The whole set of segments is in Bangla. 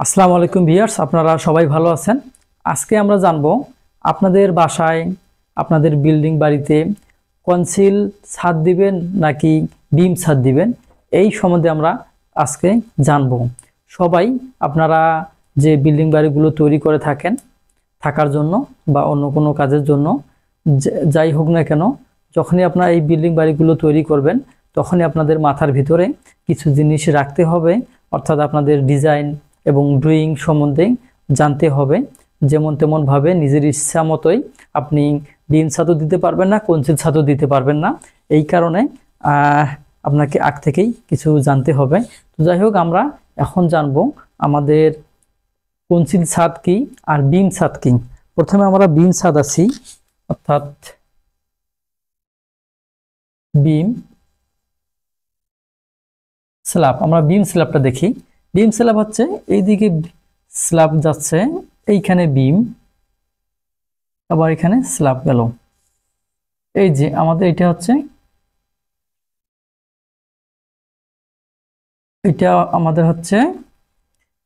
আসসালামু আলাইকুম ভিউয়ার্স, আপনারা সবাই ভালো আছেন। আজকে আমরা জানবো আপনাদের বাসায়, আপনাদের বিল্ডিং বাড়িতে কনসিল ছাদ দিবেন নাকি বিম ছাদ দিবেন, এই সম্বন্ধে আমরা আজকে জানবো। সবাই আপনারা যে বিল্ডিং বাড়িগুলো তৈরি করে থাকেন থাকার জন্য বা অন্য কোনো কাজের জন্য, যাই হোক না কেন, যখনই আপনারা এই বিল্ডিং বাড়িগুলো তৈরি করবেন তখনই আপনাদের মাথার ভিতরে কিছু জিনিস রাখতে হবে, অর্থাৎ আপনাদের ডিজাইন এবং ড্রয়িং সম্বন্ধে জানতে হবে। যেমন তেমন ভাবে নিজের ইচ্ছা মতোই আপনি বিম ছাদও দিতে পারবেন না, কনসিল ছাদও দিতে পারবেন না। এই কারণে আপনাকে আগ থেকেই কিছু জানতে হবে। তো যাই হোক, আমরা এখন জানবো আমাদের কনসিল ছাদ কি আর বিম ছাদ কি। প্রথমে আমরা বিম ছাদ আছি, অর্থাৎ বিম স্ল্যাব। আমরা বিম স্ল্যাবটা দেখি। বিম স্ল্যাব হচ্ছে এইদিকে স্ল্যাব যাচ্ছে, এইখানে বিম, আবার এখানে স্ল্যাব গেল। এই যে আমাদের এটা হচ্ছে, এটা আমাদের হচ্ছে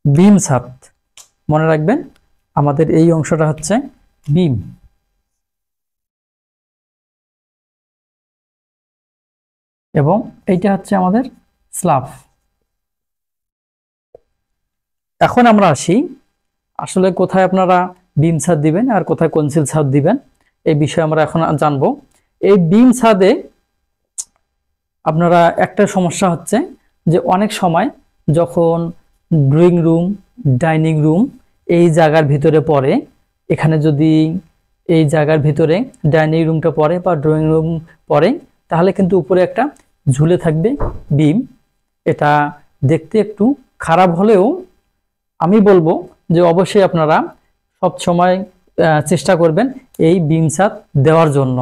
বিম ছাদ। মনে রাখবেন, আমাদের এই অংশটা হচ্ছে বিম, এবং এইটা হচ্ছে আমাদের স্ল্যাব। এখন আমরা আসি আসলে কোথায় আপনারা বিম ছাদ দিবেন আর কোথায় কনসিল ছাদ দিবেন, এই বিষয়ে আমরা এখন জানবো। এই বিম ছাদে আপনারা একটা সমস্যা হচ্ছে যে অনেক সময় যখন ড্রয়িং রুম, ডাইনিং রুম এই জায়গার ভিতরে পড়ে, এখানে যদি এই জায়গার ভিতরে ডাইনিং রুমটা পড়ে বা ড্রয়িং রুম পড়ে, তাহলে কিন্তু উপরে একটা ঝুলে থাকবে বিম। এটা দেখতে একটু খারাপ হলেও আমি বলবো যে অবশ্যই আপনারা সব সময় চেষ্টা করবেন এই বিম ছাদ দেওয়ার জন্য।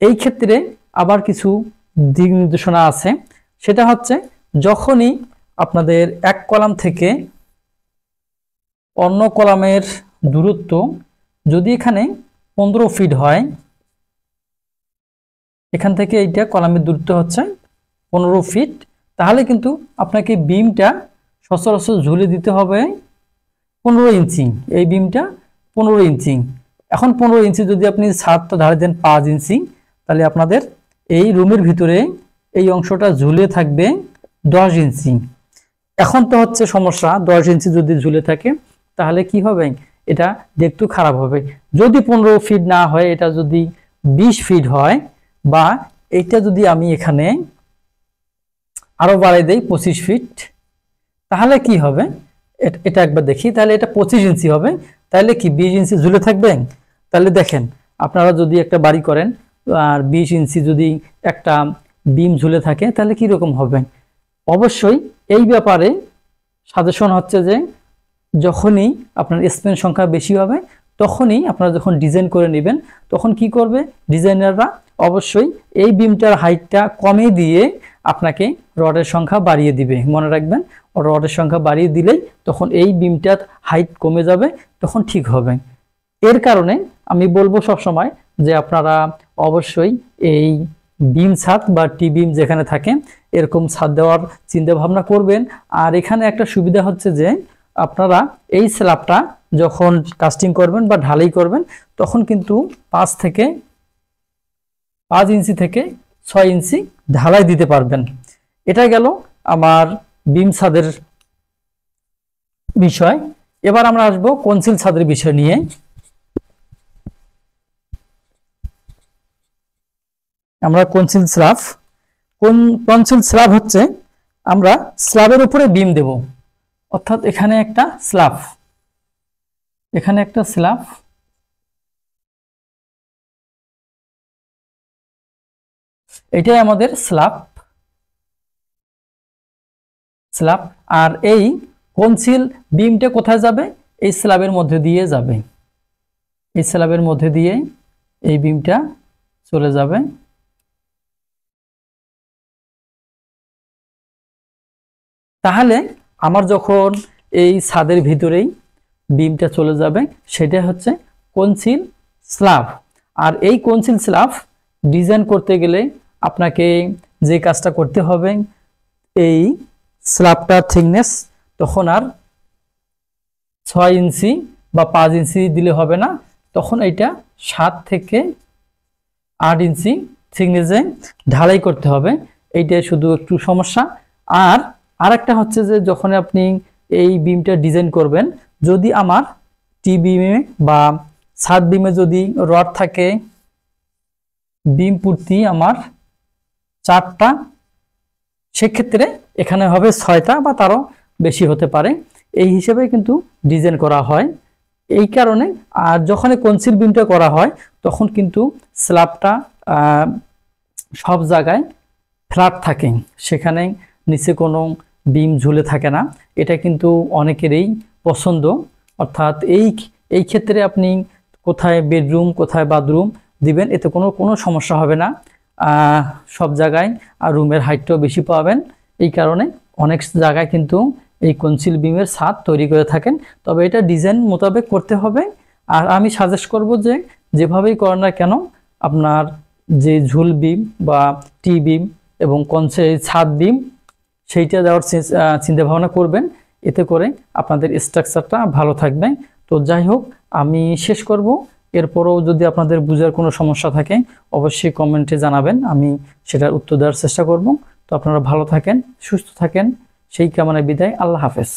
এই ক্ষেত্রে আবার কিছু দিক নির্দেশনা আছে। সেটা হচ্ছে, যখনই আপনাদের এক কলাম থেকে অন্য কলামের দূরত্ব যদি এখানে 15 ফিট হয়, এখান থেকে এইটা কলামের দূরত্ব হচ্ছে 15 ফিট, তাহলে কিন্তু আপনাকে বিমটা সচরাচর ঝুলে দিতে হবে 15 ইঞ্চি। এই বিমটা 15 ইঞ্চি। এখন 15 ইঞ্চি যদি আপনি ছাদটা ধারে দেন 5 ইঞ্চি, তাহলে আপনাদের এই রুমের ভিতরে এই অংশটা ঝুলে থাকবে 10 ইঞ্চি। এখন তো হচ্ছে সমস্যা, 10 ইঞ্চি যদি ঝুলে থাকে তাহলে কি হবে, এটা দেখতে খারাপ হবে। যদি 15 ফিট না হয়, এটা যদি 20 ফিট হয়, বা এইটা যদি আমি এখানে আরো বাড়াই দেই 25 ফিট, তাহলে কি হবে, এটা একবার দেখি। তাহলে এটা 25 ইঞ্চি হবে, তাহলে কি 20 ইঞ্চি ঝুলে থাকবে? তাহলে দেখেন, আপনারা যদি একটা বাড়ি করেন আর 20 ইঞ্চি যদি একটা বিম ঝুলে থাকে, তাহলে কি রকম হবে? অবশ্যই এই ব্যাপারে সাজেশন হচ্ছে যে যখনই আপনার স্পেন সংখ্যা বেশি হবে, তখনই আপনারা যখন ডিজাইন করে নেবেন, তখন কি করবে ডিজাইনাররা, অবশ্যই এই বিমটার হাইটটা কমিয়ে দিয়ে আপনাকে রডের সংখ্যা বাড়িয়ে দিবে। মনে রাখবেন, রডের সংখ্যা বাড়িয়ে দিলেই তখন এই বিমটার হাইট কমে যাবে, তখন ঠিক হবে। এর কারণে আমি বলবো সবসময় যে আপনারা অবশ্যই এই বিম ছাদ বা টি বিম যেখানে থাকে এরকম ছাদ দেওয়ার চিন্তা ভাবনা করবেন। আর এখানে একটা সুবিধা হচ্ছে যে আপনারা এই স্ল্যাবটা যখন কাস্টিং করবেন বা ঢালাই করবেন, তখন কিন্তু 5 ইঞ্চি থেকে 6 ইঞ্চি ঢালাই দিতে পারবেন। এটা গেল আমার বিম ছাদের বিষয়। এবার আমরা আসবো কনসিল ছাদের বিষয় নিয়ে। আমরা কনসিল স্ল্যাব হচ্ছে, আমরা স্ল্যাবের উপরে বিম দেব, অর্থাৎ এখানে একটা স্ল্যাব, এখানে একটা স্ল্যাব, এটাই আমাদের স্ল্যাব। আর এই কনসিল বিমটা কোথায় যাবে? এই স্ল্যাবের মধ্যে দিয়ে যাবে, এই স্ল্যাবের মধ্যে দিয়ে এই বিমটা চলে যাবে। তাহলে আমার যখন এই ছাদের ভিতরেই বিমটা চলে যাবে, সেটা হচ্ছে কনসিল স্ল্যাব। আর এই কনসিল স্ল্যাব ডিজাইন করতে গেলে আপনাকে যে কাজটা করতে হবে, এই স্ল্যাবটার থিকনেস তখন আর 6 ইঞ্চি বা 5 ইঞ্চি দিলে হবে না, তখন এটা 7 থেকে 8 ইঞ্চি থিকনেসে ঢালাই করতে হবে। এইটাই শুধু একটু সমস্যা। আর আরেকটা হচ্ছে যে যখন আপনি এই বিমটা ডিজাইন করবেন, যদি আমার টি বিমে বা ছাদ বিমে যদি রড থাকে বিম প্রতি আমার 4টা, সেক্ষেত্রে এখানে হবে 6টা বা তারও বেশি হতে পারে। এই হিসেবে কিন্তু ডিজাইন করা হয়। এই কারণে আর যখন কনসিল বিমটা করা হয় তখন কিন্তু স্ল্যাবটা সব জায়গায় ফ্ল্যাট থাকে, সেখানে নিচে কোনো বিম ঝুলে থাকে না। এটা কিন্তু অনেকেরই পছন্দ। অর্থাৎ এই ক্ষেত্রে আপনি কোথায় বেডরুম কোথায় বাথরুম দিবেন, এতে কোনো সমস্যা হবে না। সব জায়গায় আর রুমের হাইটটাও বেশি পাবেন। এই কারণে অনেক জায়গায় কিন্তু এই কনসিল বিমের ছাদ তৈরি করে থাকেন। তবে এটা ডিজাইন মোতাবেক করতে হবে। আর আমি সাজেস্ট করব যে যেভাবেই করেন না কেন, আপনার যে ঝুল বিম বা টি বিম এবং ছাদ বিম সেইটা দেওয়ার চিন্তা ভাবনা করবেন। এতে করে আপনাদের স্ট্রাকচারটা ভালো থাকবে। তো যাই হোক, আমি শেষ করব। এরপরও যদি আপনাদের বুঝার কোনো সমস্যা থাকে অবশ্যই কমেন্টে জানাবেন, আমি সেটার উত্তর দেওয়ার চেষ্টা করব। তো আপনারা ভালো থাকেন, সুস্থ থাকেন, সেই কামনায় বিদায়। আল্লাহ হাফেজ।